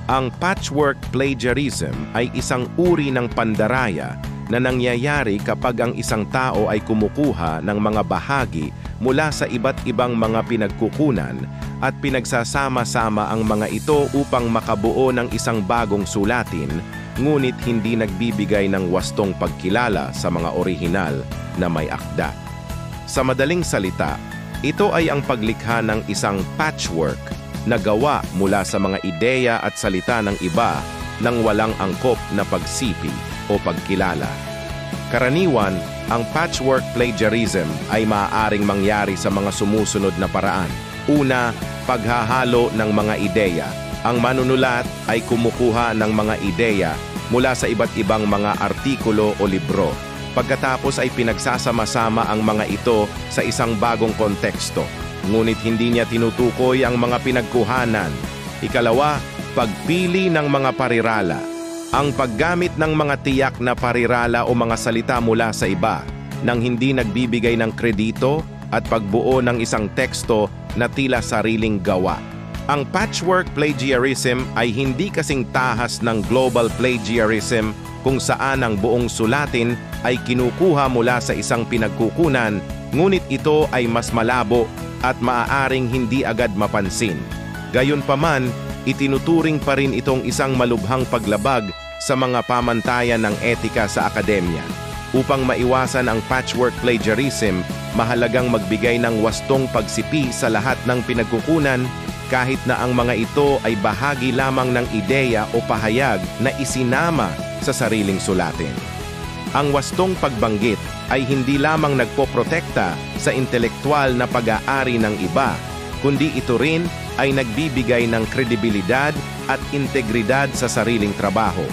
Ang patchwork plagiarism ay isang uri ng pandaraya na nangyayari kapag ang isang tao ay kumukuha ng mga bahagi mula sa iba't ibang mga pinagkukunan at pinagsasama-sama ang mga ito upang makabuo ng isang bagong sulatin, ngunit hindi nagbibigay ng wastong pagkilala sa mga orihinal na may akda. Sa madaling salita, ito ay ang paglikha ng isang patchwork na gawa mula sa mga ideya at salita ng iba nang walang angkop na pagsipi o pagkilala. Karaniwan, ang patchwork plagiarism ay maaaring mangyari sa mga sumusunod na paraan. Una, paghahalo ng mga ideya. Ang manunulat ay kumukuha ng mga ideya mula sa iba't ibang mga artikulo o libro. Pagkatapos ay pinagsasama-sama ang mga ito sa isang bagong konteksto, ngunit hindi niya tinutukoy ang mga pinagkuhanan. Ikalawa, pagpili ng mga parirala. Ang paggamit ng mga tiyak na parirala o mga salita mula sa iba nang hindi nagbibigay ng kredito at pagbuo ng isang teksto na tila sariling gawa. Ang patchwork plagiarism ay hindi kasing tahas ng global plagiarism kung saan ang buong sulatin ay kinukuha mula sa isang pinagkukunan, ngunit ito ay mas malabo at maaaring hindi agad mapansin. Gayunpaman, itinuturing pa rin itong isang malubhang paglabag sa mga pamantayan ng etika sa akademya. Upang maiwasan ang patchwork plagiarism, mahalagang magbigay ng wastong pagsipi sa lahat ng pinagkukunan kahit na ang mga ito ay bahagi lamang ng ideya o pahayag na isinama sa sariling sulatin. Ang wastong pagbanggit ay hindi lamang nagpoprotekta sa intelektual na pag-aari ng iba, kundi ito rin ay nagbibigay ng kredibilidad at integridad sa sariling trabaho.